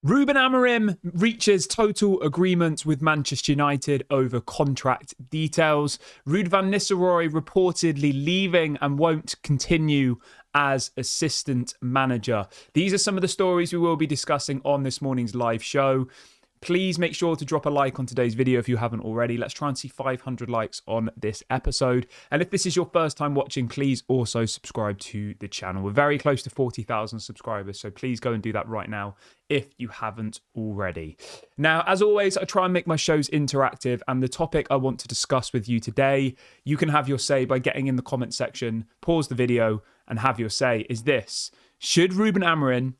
Ruben Amorim reaches total agreement with Manchester United over contract details. Ruud van Nistelrooy reportedly leaving and won't continue as assistant manager. These are some of the stories we will be discussing on this morning's live show. Please make sure to drop a like on today's video if you haven't already. Let's try and see 500 likes on this episode. And if this is your first time watching, please also subscribe to the channel. We're very close to 40,000 subscribers, so please go and do that right now if you haven't already. Now, as always, I try and make my shows interactive, and the topic I want to discuss with you today, you can have your say by getting in the comment section, pause the video, and have your say, is this: should Ruben Amorim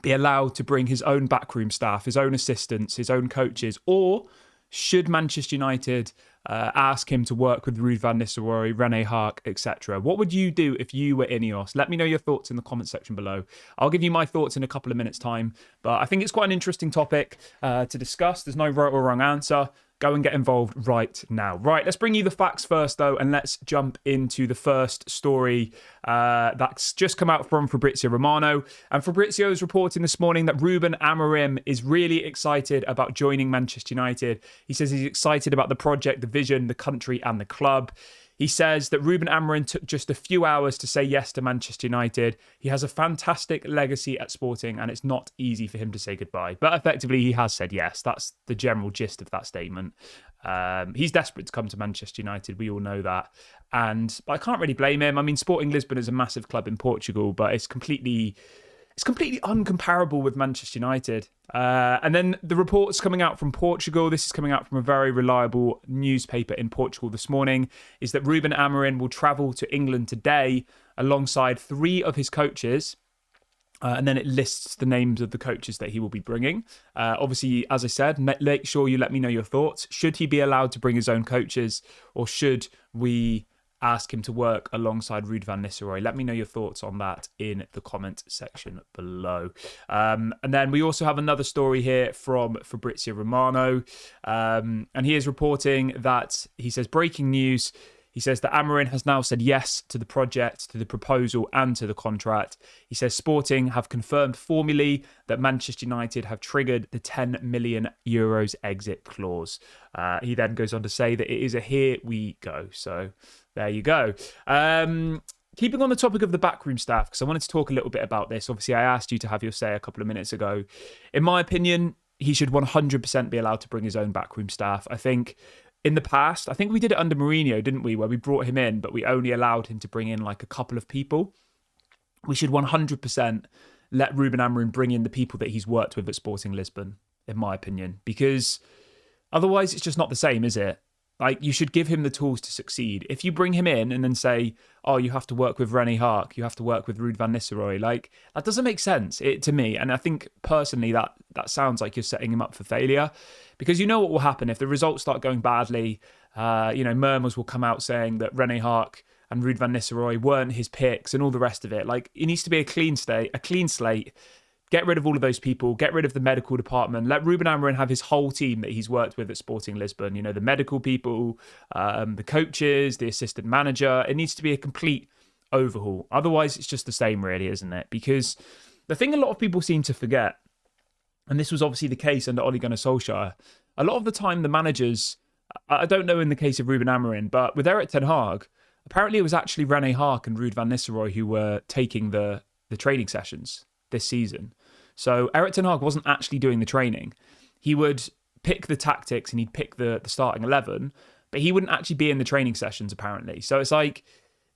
be allowed to bring his own backroom staff, his own assistants, his own coaches, or should Manchester United ask him to work with Ruud van Nistelrooy, René Haak, etc.? What would you do if you were Ineos? Let me know your thoughts in the comment section below. I'll give you my thoughts in a couple of minutes' time, but I think it's quite an interesting topic to discuss. There's no right or wrong answer. Go and get involved right now. Right, let's bring you the facts first, though, and let's jump into the first story that's just come out from Fabrizio Romano. And Fabrizio is reporting this morning that Ruben Amorim is really excited about joining Manchester United. He says he's excited about the project, the vision, the country, and the club. He says that Ruben Amorim took just a few hours to say yes to Manchester United. He has a fantastic legacy at Sporting, and it's not easy for him to say goodbye. But effectively, he has said yes. That's the general gist of that statement. He's desperate to come to Manchester United. We all know that. And I can't really blame him. I mean, Sporting Lisbon is a massive club in Portugal, but it's completely uncomparable with Manchester United. And then the reports coming out from Portugal, this is coming out from a very reliable newspaper in Portugal this morning, is that Ruben Amorim will travel to England today alongside 3 of his coaches. And then it lists the names of the coaches that he will be bringing. Obviously, as I said, make sure you let me know your thoughts. Should he be allowed to bring his own coaches, or should we ask him to work alongside Ruud van Nistelrooy? Let me know your thoughts on that in the comment section below. And then we also have another story here from Fabrizio Romano. And he is reporting that, he says, breaking news. He says that Amorim has now said yes to the project, to the proposal, and to the contract. He says Sporting have confirmed formally that Manchester United have triggered the €10 million exit clause. He then goes on to say that it is a here we go. So there you go. Keeping on the topic of the backroom staff, because I wanted to talk a little bit about this. Obviously, I asked you to have your say a couple of minutes ago. In my opinion, he should 100% be allowed to bring his own backroom staff. I think in the past, I think we did it under Mourinho, didn't we? Where we brought him in, but we only allowed him to bring in like a couple of people. We should 100% let Ruben Amorim bring in the people that he's worked with at Sporting Lisbon, in my opinion, because otherwise it's just not the same, is it? Like, you should give him the tools to succeed. If you bring him in and then say, oh, you have to work with René Haak, you have to work with Ruud van Nistelrooy, like, that doesn't make sense to me. And I think personally that sounds like you're setting him up for failure, because you know what will happen if the results start going badly. Murmurs will come out saying that René Haak and Ruud van Nistelrooy weren't his picks and all the rest of it. Like, it needs to be a clean slate. Get rid of all of those people. Get rid of the medical department. Let Ruben Amorim have his whole team that he's worked with at Sporting Lisbon. You know, the medical people, the coaches, the assistant manager. It needs to be a complete overhaul. Otherwise, it's just the same, really, isn't it? Because the thing a lot of people seem to forget, and this was obviously the case under Ole Gunnar Solskjaer, a lot of the time the managers, I don't know in the case of Ruben Amorim, but with Erik ten Hag, apparently it was actually René Haak and Ruud van Nistelrooy who were taking the training sessions this season. So Erik ten Hag wasn't actually doing the training. He would pick the tactics and he'd pick the starting 11, but he wouldn't actually be in the training sessions apparently. So it's like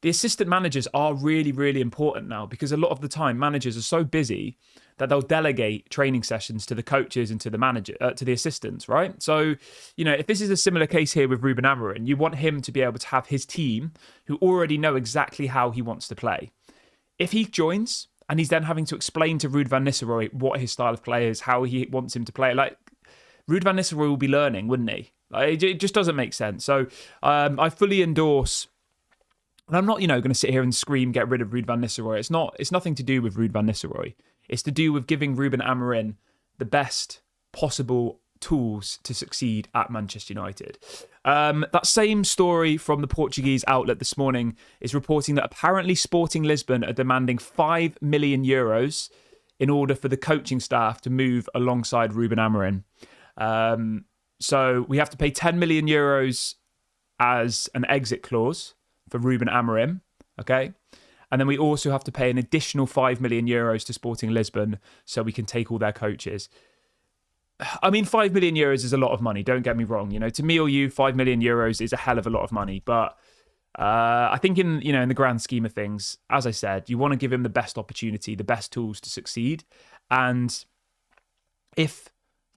the assistant managers are really, really important now, because a lot of the time managers are so busy that they'll delegate training sessions to the coaches and to the manager, to the assistants, right? So, you know, if this is a similar case here with Ruben Amorim, you want him to be able to have his team who already know exactly how he wants to play. If he joins and he's then having to explain to Ruud van Nistelrooy what his style of play is, how he wants him to play, like, Ruud van Nistelrooy will be learning, wouldn't he? Like, it just doesn't make sense. So I fully endorse, and I'm not, going to sit here and scream, get rid of Ruud van Nistelrooy. It's nothing to do with Ruud van Nistelrooy. It's to do with giving Ruben Amorim the best possible tools to succeed at Manchester United. That same story from the Portuguese outlet this morning is reporting that apparently Sporting Lisbon are demanding €5 million in order for the coaching staff to move alongside Ruben Amorim. So we have to pay 10 million euros as an exit clause for Ruben Amorim, okay? And then we also have to pay an additional 5 million euros to Sporting Lisbon so we can take all their coaches. I mean, 5 million euros is a lot of money, don't get me wrong. To me or you, 5 million euros is a hell of a lot of money. But I think in the grand scheme of things, as I said, you want to give him the best opportunity, the best tools to succeed. And if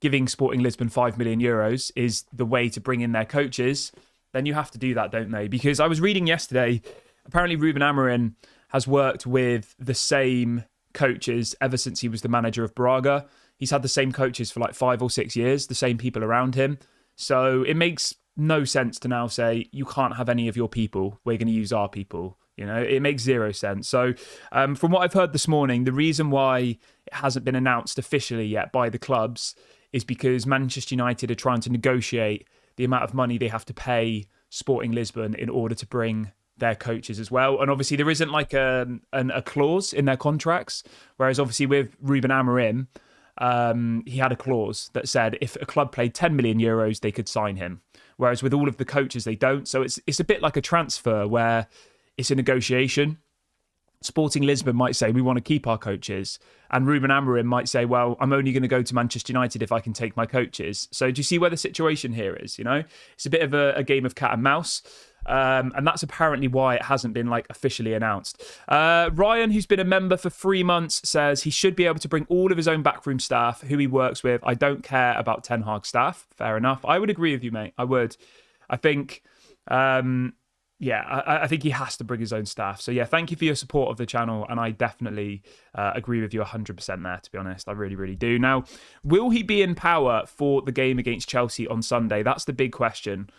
giving Sporting Lisbon 5 million euros is the way to bring in their coaches, then you have to do that, don't they? Because I was reading yesterday, apparently Ruben Amorim has worked with the same coaches ever since he was the manager of Braga. He's had the same coaches for like 5 or 6 years, the same people around him. So it makes no sense to now say, you can't have any of your people, we're going to use our people. It makes zero sense. So from what I've heard this morning, the reason why it hasn't been announced officially yet by the clubs is because Manchester United are trying to negotiate the amount of money they have to pay Sporting Lisbon in order to bring their coaches as well. And obviously there isn't like a clause in their contracts, whereas obviously with Ruben Amorim, he had a clause that said if a club paid 10 million euros, they could sign him. Whereas with all of the coaches, they don't. So it's a bit like a transfer where it's a negotiation. Sporting Lisbon might say, we want to keep our coaches. And Ruben Amorim might say, well, I'm only going to go to Manchester United if I can take my coaches. So do you see where the situation here is? It's a bit of a game of cat and mouse. And that's apparently why it hasn't been officially announced. Ryan, who's been a member for 3 months, says he should be able to bring all of his own backroom staff who he works with. I don't care about Ten Hag staff. Fair enough. I would agree with you, mate. I would. I think, I think he has to bring his own staff. So yeah, thank you for your support of the channel. And I definitely agree with you 100% there, to be honest. I really, really do. Now, will he be in power for the game against Chelsea on Sunday? That's the big question.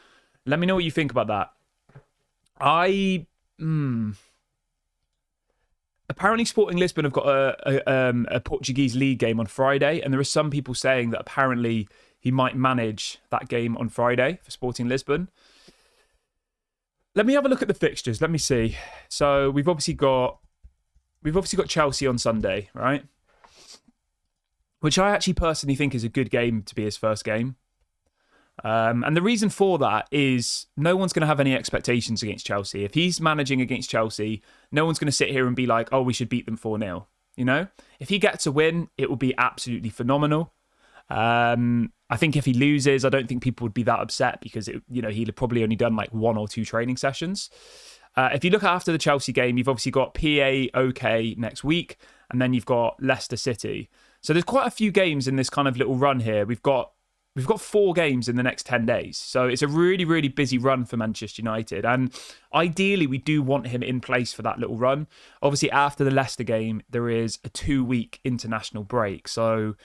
Let me know what you think about that. Apparently Sporting Lisbon have got a Portuguese league game on Friday, and there are some people saying that apparently he might manage that game on Friday for Sporting Lisbon. Let me have a look at the fixtures. Let me see. So we've obviously got Chelsea on Sunday, right? Which I actually personally think is a good game to be his first game. And the reason for that is no one's going to have any expectations against Chelsea. If he's managing against Chelsea, no one's going to sit here and be like, oh, we should beat them 4-0. If he gets a win, it will be absolutely phenomenal. I think if he loses, I don't think people would be that upset because he'd probably only done 1 or 2 training sessions. If you look after the Chelsea game, you've obviously got PAOK next week, and then you've got Leicester City. So there's quite a few games in this kind of little run here. We've got 4 games in the next 10 days. So it's a really, really busy run for Manchester United. And ideally, we do want him in place for that little run. Obviously, after the Leicester game, there is a 2-week international break. So,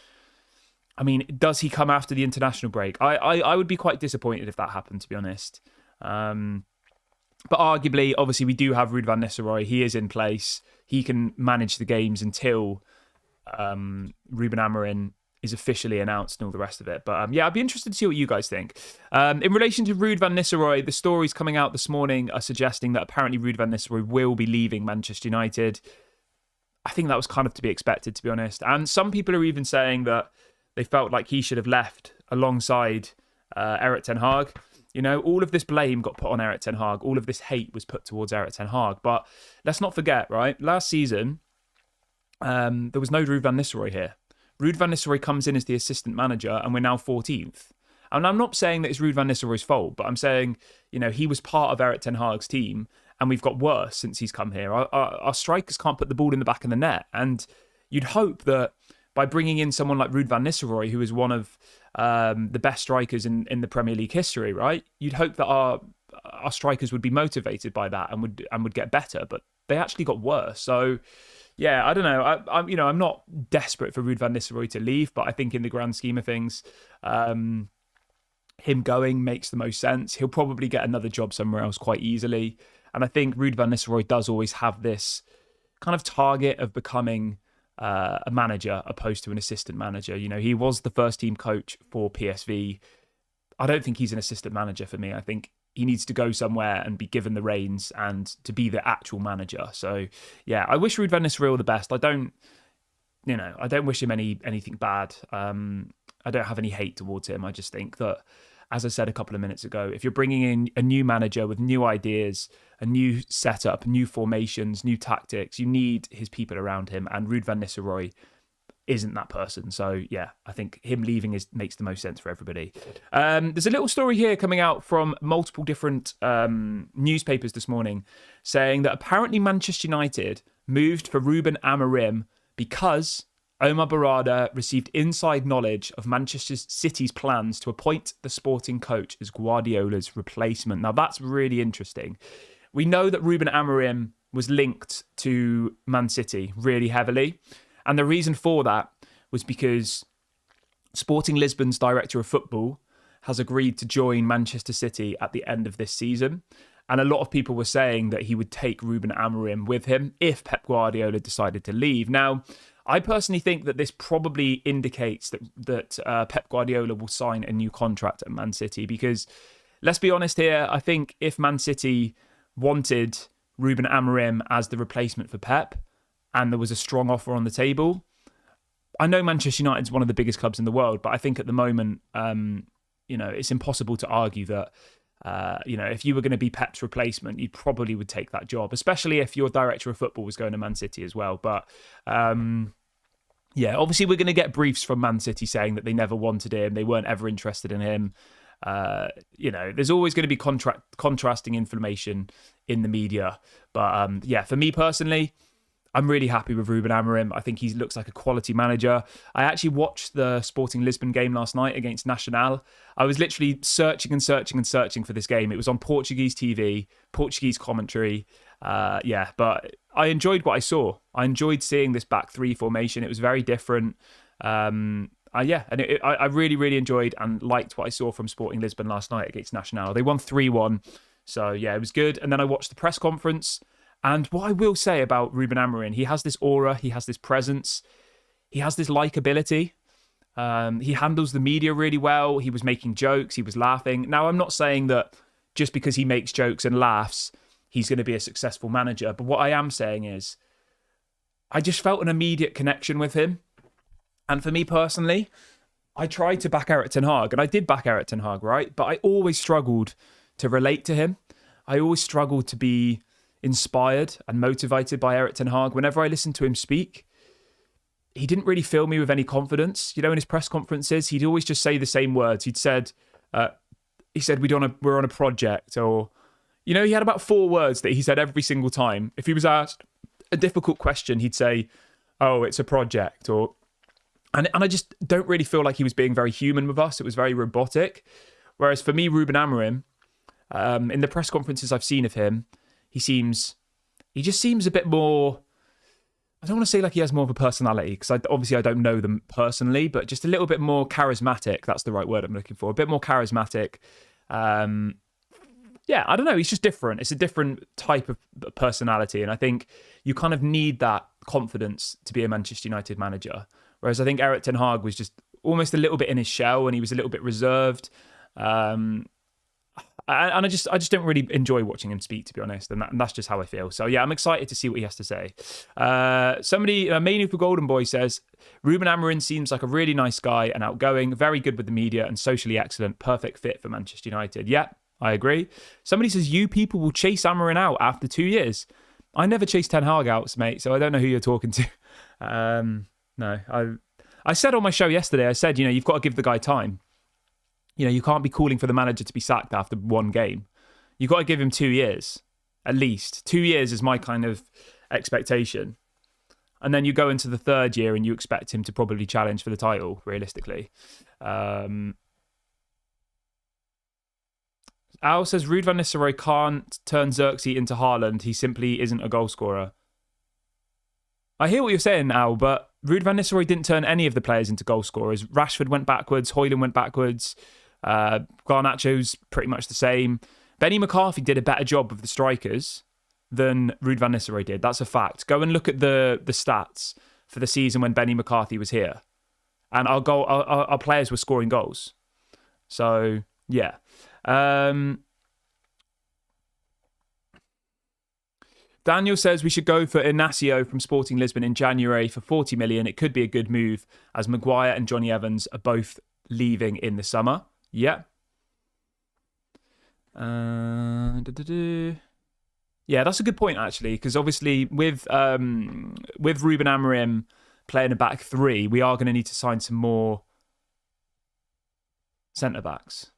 I mean, does he come after the international break? I would be quite disappointed if that happened, to be honest. But arguably, obviously, we do have Ruud van Nistelrooy. He is in place. He can manage the games until Ruben Amorim is officially announced and all the rest of it. But I'd be interested to see what you guys think. In relation to Ruud van Nistelrooy, the stories coming out this morning are suggesting that apparently Ruud van Nistelrooy will be leaving Manchester United. I think that was kind of to be expected, to be honest. And some people are even saying that they felt like he should have left alongside Erik ten Hag. All of this blame got put on Erik ten Hag. All of this hate was put towards Erik ten Hag. But let's not forget, right? Last season, there was no Ruud van Nistelrooy here. Ruud van Nistelrooy comes in as the assistant manager, and we're now 14th. And I'm not saying that it's Ruud van Nistelrooy's fault, but I'm saying, he was part of Erik ten Hag's team, and we've got worse since he's come here. Our strikers can't put the ball in the back of the net. And you'd hope that by bringing in someone like Ruud van Nistelrooy, who is one of the best strikers in the Premier League history, right? You'd hope that our strikers would be motivated by that and would get better, but they actually got worse. So, yeah, I don't know. I'm not desperate for Ruud van Nistelrooy to leave, but I think in the grand scheme of things, him going makes the most sense. He'll probably get another job somewhere else quite easily. And I think Ruud van Nistelrooy does always have this kind of target of becoming a manager opposed to an assistant manager. He was the first team coach for PSV. I don't think he's an assistant manager for me. I think he needs to go somewhere and be given the reins and to be the actual manager. So, yeah, I wish Ruud van Nistelrooy all the best. I don't wish him anything bad. I don't have any hate towards him. I just think that, as I said a couple of minutes ago, if you're bringing in a new manager with new ideas, a new setup, new formations, new tactics, you need his people around him. And Ruud van Nistelrooy isn't that person. So, yeah, I think him leaving makes the most sense for everybody. There's a little story here coming out from multiple different newspapers this morning saying that apparently Manchester United moved for Ruben Amorim because Omar Barada received inside knowledge of Manchester City's plans to appoint the sporting coach as Guardiola's replacement. Now, that's really interesting. We know that Ruben Amorim was linked to Man City really heavily. And the reason for that was because Sporting Lisbon's director of football has agreed to join Manchester City at the end of this season. And a lot of people were saying that he would take Ruben Amorim with him if Pep Guardiola decided to leave. Now, I personally think that this probably indicates that Pep Guardiola will sign a new contract at Man City because, let's be honest here, I think if Man City wanted Ruben Amorim as the replacement for Pep and there was a strong offer on the table, I know Manchester United is one of the biggest clubs in the world, but I think at the moment, it's impossible to argue that if you were going to be Pep's replacement, you probably would take that job, especially if your director of football was going to Man City as well. But obviously we're going to get briefs from Man City saying that they never wanted him, they weren't ever interested in him. There's always going to be contrasting information in the media. But for me personally, I'm really happy with Ruben Amorim. I think he looks like a quality manager. I actually watched the Sporting Lisbon game last night against Nacional. I was literally searching for this game. It was on Portuguese TV, Portuguese commentary. But I enjoyed what I saw. I enjoyed seeing this back three formation. It was very different. I really, really enjoyed and liked what I saw from Sporting Lisbon last night against Nacional. They won 3-1. So, yeah, it was good. And then I watched the press conference. And what I will say about Ruben Amorim, he has this aura, he has this presence, he has this likability. He handles the media really well. He was making jokes, he was laughing. Now, I'm not saying that just because he makes jokes and laughs, he's going to be a successful manager. But what I am saying is, I just felt an immediate connection with him. And for me personally, I tried to back Erik ten Hag, and I did back Erik ten Hag, right? But I always struggled to relate to him. I always struggled to be inspired and motivated by Erik ten Hag. Whenever I listened to him speak, he didn't really fill me with any confidence. In his press conferences, he'd always just say the same words. He said, we're on a project, or, he had about 4 words that he said every single time. If he was asked a difficult question, he'd say, oh, it's a project, and I just don't really feel like he was being very human with us. It was very robotic. Whereas for me, Ruben Amorim, in the press conferences I've seen of him, he just seems a bit more, I don't want to say like he has more of a personality, because I don't know them personally, but just a little bit more charismatic. That's the right word I'm looking for. A bit more charismatic. I don't know. He's just different. It's a different type of personality. And I think you kind of need that confidence to be a Manchester United manager. Whereas I think Erik ten Hag was just almost a little bit in his shell, and he was a little bit reserved. And I just don't really enjoy watching him speak, to be honest. And that's just how I feel. So, yeah, I'm excited to see what he has to say. Manu for Golden Boy says, Ruben Amorim seems like a really nice guy and outgoing, very good with the media and socially excellent, perfect fit for Manchester United. Yeah, I agree. Somebody says, you people will chase Amorim out after 2 years. I never chased Ten Hag out, mate, so I don't know who you're talking to. No, I said on my show yesterday, I said, you've got to give the guy time. You can't be calling for the manager to be sacked after one game. You've got to give him 2 years, at least. 2 years is my kind of expectation. And then you go into the 3rd year and you expect him to probably challenge for the title, realistically. Al says, Ruud van Nistelrooy can't turn Xerxes into Haaland. He simply isn't a goal scorer. I hear what you're saying, Al, but Ruud van Nistelrooy didn't turn any of the players into goal scorers. Rashford went backwards, Højlund went backwards, Garnacho's pretty much the same. Benny McCarthy did a better job with the strikers than Ruud van Nistelrooy did. That's a fact. Go and look at the stats for the season when Benny McCarthy was here. And our players were scoring goals. So, yeah. The Daniel says we should go for Inacio from Sporting Lisbon in January for 40 million. It could be a good move as Maguire and Johnny Evans are both leaving in the summer. Yeah. Yeah, that's a good point, actually, because obviously with Ruben Amorim playing a back three, we are going to need to sign some more centre-backs,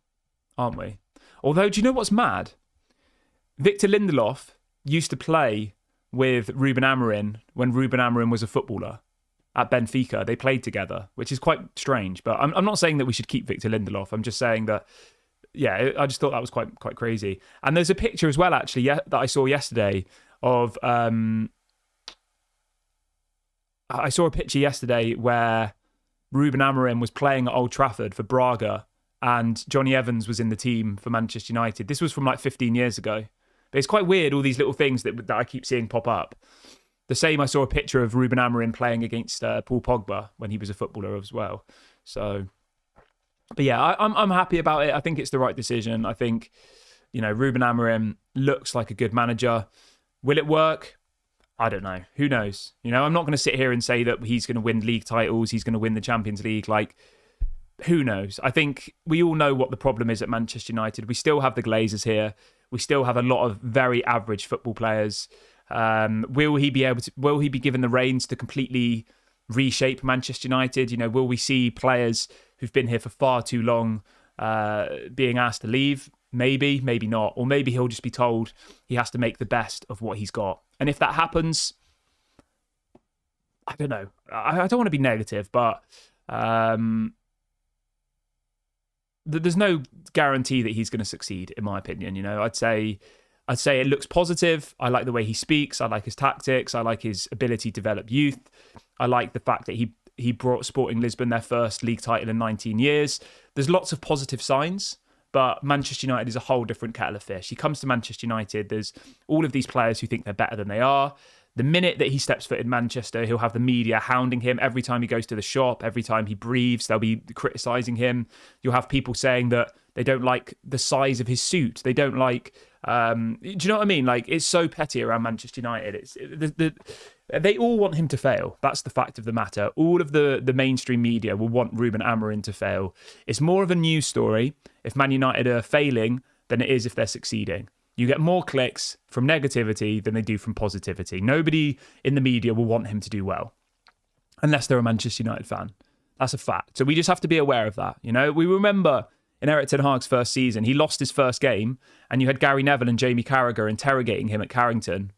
aren't we? Although, do you know what's mad? Victor Lindelof used to play with Ruben Amorim when Ruben Amorim was a footballer at Benfica. They played together, which is quite strange. But I'm not saying that we should keep Victor Lindelof. I'm just saying that, yeah, I just thought that was quite crazy. And there's a picture as well, actually, that I saw yesterday of... I saw a picture yesterday where Ruben Amorim was playing at Old Trafford for Braga and Johnny Evans was in the team for Manchester United. This was from like 15 years ago. But it's quite weird, all these little things that I keep seeing pop up. The same, I saw a picture of Ruben Amorim playing against Paul Pogba when he was a footballer as well. So, but yeah, I'm happy about it. I think it's the right decision. I think, Ruben Amorim looks like a good manager. Will it work? I don't know. Who knows? I'm not going to sit here and say that he's going to win league titles. He's going to win the Champions League. Like, who knows? I think we all know what the problem is at Manchester United. We still have the Glazers here. We still have a lot of very average football players. Will he be given the reins to completely reshape Manchester United? Will we see players who've been here for far too long being asked to leave? Maybe, maybe not. Or maybe he'll just be told he has to make the best of what he's got. And if that happens, I don't know. I don't want to be negative, but there's no guarantee that he's going to succeed, in my opinion. I'd say it looks positive. I like the way he speaks. I like his tactics. I like his ability to develop youth. I like the fact that he brought Sporting Lisbon their first league title in 19 years. There's lots of positive signs. But Manchester United is a whole different kettle of fish. He comes to Manchester United, there's all of these players who think they're better than they are. The minute that he steps foot in Manchester, he'll have the media hounding him. Every time he goes to the shop, every time he breathes, they'll be criticising him. You'll have people saying that they don't like the size of his suit. They don't like... do you know what I mean? Like, it's so petty around Manchester United. They all want him to fail. That's the fact of the matter. All of the mainstream media will want Ruben Amorim to fail. It's more of a news story if Man United are failing than it is if they're succeeding. You get more clicks from negativity than they do from positivity. Nobody in the media will want him to do well unless they're a Manchester United fan. That's a fact. So we just have to be aware of that. We remember in Erik ten Hag's first season, he lost his first game and you had Gary Neville and Jamie Carragher interrogating him at Carrington,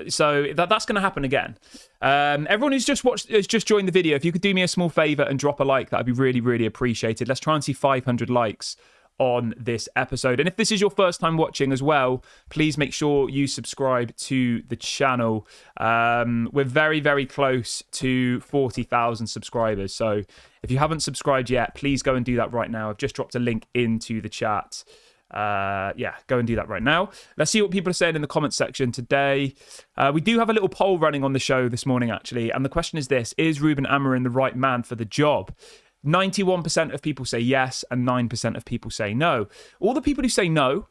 So that's going to happen again. Everyone who's just joined the video, if you could do me a small favour and drop a like, that'd be really, really appreciated. Let's try and see 500 likes on this episode. And if this is your first time watching as well, please make sure you subscribe to the channel. We're very, very close to 40,000 subscribers. So if you haven't subscribed yet, please go and do that right now. I've just dropped a link into the chat. Go and do that right now. Let's see what people are saying in the comments section today. We do have a little poll running on the show this morning, actually. And the question is this: is Ruben Amorim the right man for the job? 91% of people say yes and 9% of people say no. All the people who say no,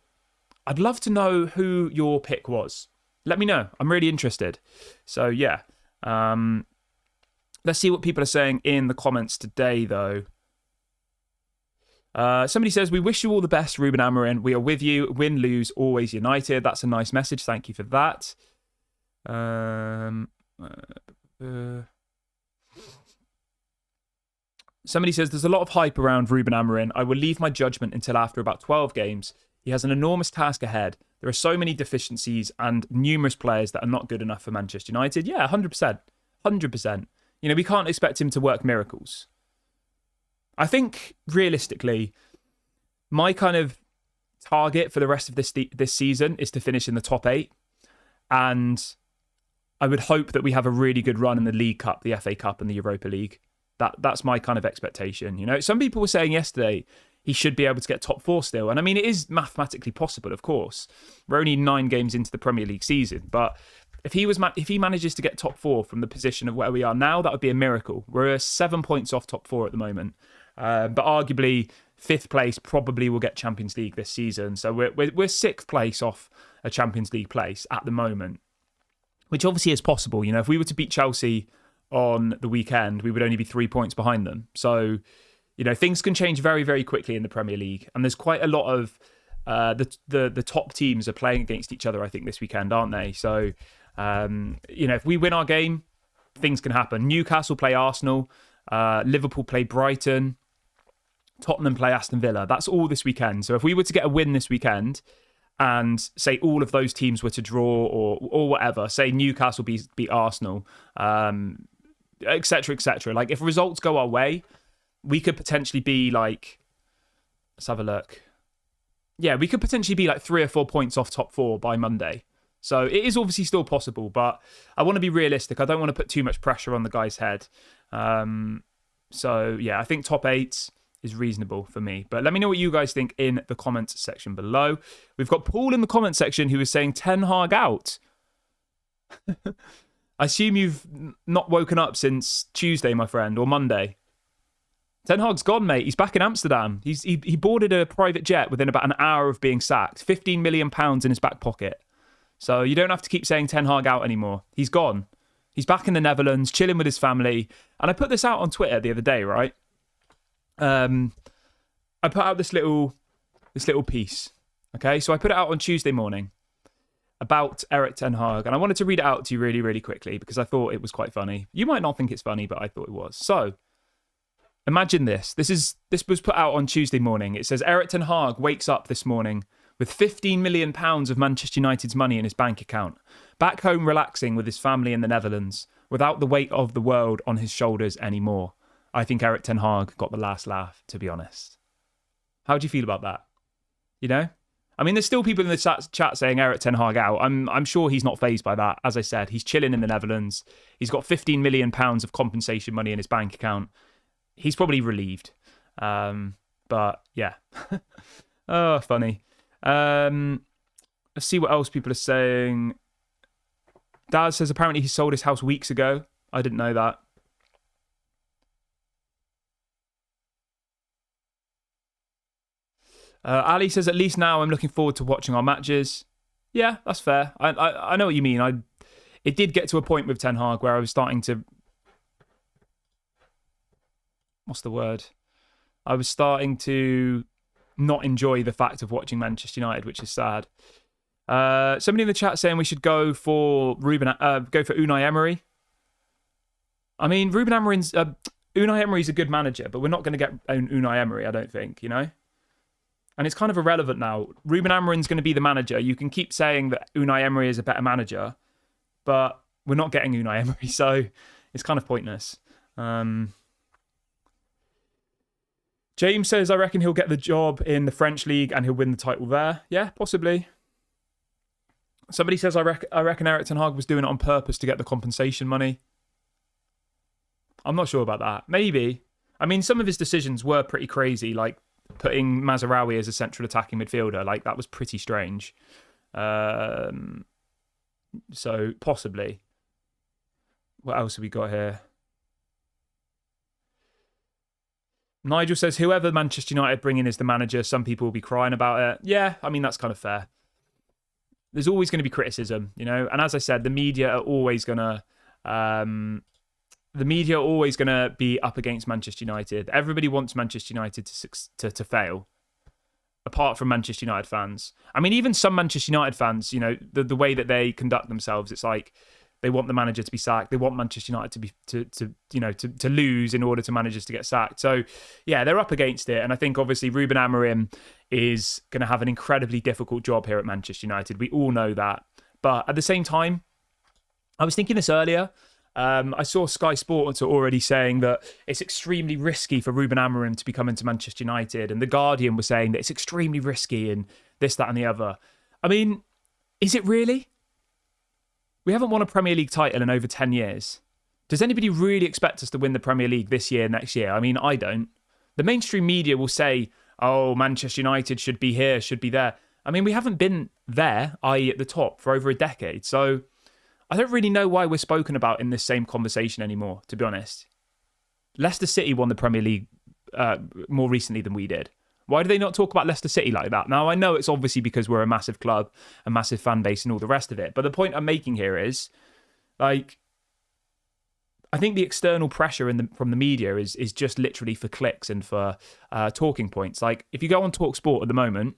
I'd love to know who your pick was. Let me know. I'm really interested. So, yeah. Let's see what people are saying in the comments today, though. Somebody says, we wish you all the best, Ruben Amorim. We are with you. Win, lose, always united. That's a nice message. Thank you for that. Somebody says, there's a lot of hype around Ruben Amorim. I will leave my judgment until after about 12 games. He has an enormous task ahead. There are so many deficiencies and numerous players that are not good enough for Manchester United. Yeah, 100%. 100%. We can't expect him to work miracles. I think, realistically, my kind of target for the rest of this season is to finish in the top 8. And I would hope that we have a really good run in the League Cup, the FA Cup and the Europa League. That's my kind of expectation. Some people were saying yesterday he should be able to get top 4 still. And I mean, it is mathematically possible, of course. We're only 9 games into the Premier League season. But if he manages to get top 4 from the position of where we are now, that would be a miracle. We're 7 points off top 4 at the moment. But arguably, 5th place probably will get Champions League this season. So we're 6th place off a Champions League place at the moment, which obviously is possible. You know, if we were to beat Chelsea on the weekend, we would only be 3 points behind them. So, you know, things can change very, very quickly in the Premier League. And there's quite a lot of the top teams are playing against each other, I think, this weekend, aren't they? So, you know, if we win our game, things can happen. Newcastle play Arsenal, Liverpool play Brighton, Tottenham play Aston Villa. That's all this weekend. So if we were to get a win this weekend and say all of those teams were to draw or whatever, say Newcastle beat Arsenal, et cetera, et cetera. Like if results go our way, we could potentially be like, let's have a look. Yeah, we could potentially be like 3 or 4 points off top 4 by Monday. So it is obviously still possible, but I want to be realistic. I don't want to put too much pressure on the guy's head. So yeah, I think top 8 is reasonable for me. But let me know what you guys think in the comments section below. We've got Paul in the comment section who is saying Ten Hag out. I assume you've not woken up since Tuesday, my friend, or Monday. Ten Hag's gone, mate. He's back in Amsterdam. He boarded a private jet within about an hour of being sacked. £15 million in his back pocket. So you don't have to keep saying Ten Hag out anymore. He's gone. He's back in the Netherlands, chilling with his family. And I put this out on Twitter the other day, right? I put out this little piece. Okay, so I put it out on Tuesday morning about Erik Ten Hag, and I wanted to read it out to you really, really quickly because I thought it was quite funny. You might not think it's funny, but I thought it was. So imagine this. This was put out on Tuesday morning. It says Erik Ten Hag wakes up this morning with £15 million of Manchester United's money in his bank account, back home relaxing with his family in the Netherlands, without the weight of the world on his shoulders anymore. I think Erik Ten Hag got the last laugh, to be honest. How do you feel about that? You know? I mean, there's still people in the chat saying Erik Ten Hag out. I'm sure he's not fazed by that. As I said, he's chilling in the Netherlands. He's got £15 million of compensation money in his bank account. He's probably relieved. But yeah. Oh, funny. Let's see what else people are saying. Daz says apparently he sold his house weeks ago. I didn't know that. Ali says, at least now I'm looking forward to watching our matches. Yeah, that's fair. I know what you mean. It did get to a point with Ten Hag where I was starting to... What's the word? I was starting to not enjoy the fact of watching Manchester United, which is sad. Somebody in the chat saying we should go for Unai Emery. I mean, Unai Emery's a good manager, but we're not going to get Unai Emery, I don't think, you know? And it's kind of irrelevant now. Ruben Amorim's going to be the manager. You can keep saying that Unai Emery is a better manager, but we're not getting Unai Emery, so it's kind of pointless. James says, I reckon he'll get the job in the French league and he'll win the title there. Yeah, possibly. Somebody says, I reckon Erik Ten Hag was doing it on purpose to get the compensation money. I'm not sure about that. Maybe. I mean, some of his decisions were pretty crazy, like putting Mazraoui as a central attacking midfielder. Like, that was pretty strange. So, possibly. What else have we got here? Nigel says, whoever Manchester United bring in as the manager, some people will be crying about it. Yeah, I mean, that's kind of fair. There's always going to be criticism, you know? And as I said, the media are always going to... be up against Manchester United. Everybody wants Manchester United to fail, apart from Manchester United fans. I mean, even some Manchester United fans, you know, the way that they conduct themselves, it's like they want the manager to be sacked. They want Manchester United to lose in order to managers to get sacked. So, yeah, they're up against it. And I think, obviously, Ruben Amorim is going to have an incredibly difficult job here at Manchester United. We all know that. But at the same time, I was thinking this earlier. I saw Sky Sports are already saying that it's extremely risky for Ruben Amorim to be coming to Manchester United. And The Guardian was saying that it's extremely risky and this, that and the other. I mean, is it really? We haven't won a Premier League title in over 10 years. Does anybody really expect us to win the Premier League this year, next year? I mean, I don't. The mainstream media will say, oh, Manchester United should be here, should be there. I mean, we haven't been there, i.e. at the top, for over a decade. So I don't really know why we're spoken about in this same conversation anymore, to be honest. Leicester City won the Premier League more recently than we did. Why do they not talk about Leicester City like that? Now, I know it's obviously because we're a massive club, a massive fan base and all the rest of it. But the point I'm making here is, like, I think the external pressure from the media is just literally for clicks and for talking points. Like, if you go on TalkSport at the moment,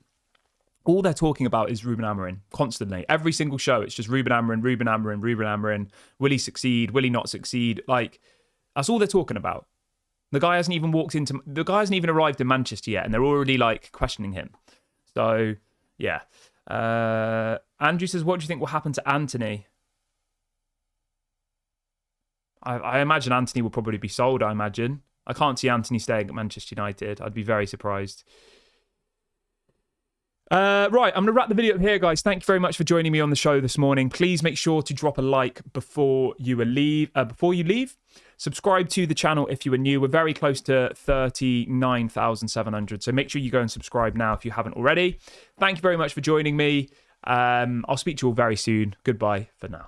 all they're talking about is Ruben Amorim constantly. Every single show, it's just Ruben Amorim, Ruben Amorim, Ruben Amorim. Will he succeed? Will he not succeed? Like, that's all they're talking about. The guy hasn't even arrived in Manchester yet, and they're already like questioning him. So, yeah. Andrew says, what do you think will happen to Anthony? I imagine Anthony will probably be sold, I imagine. I can't see Anthony staying at Manchester United. I'd be very surprised. Right, I'm going to wrap the video up here, guys. Thank you very much for joining me on the show this morning. Please make sure to drop a like before you leave. Subscribe to the channel if you are new. We're very close to 39,700, so make sure you go and subscribe now if you haven't already. Thank you very much for joining me. I'll speak to you all very soon. Goodbye for now.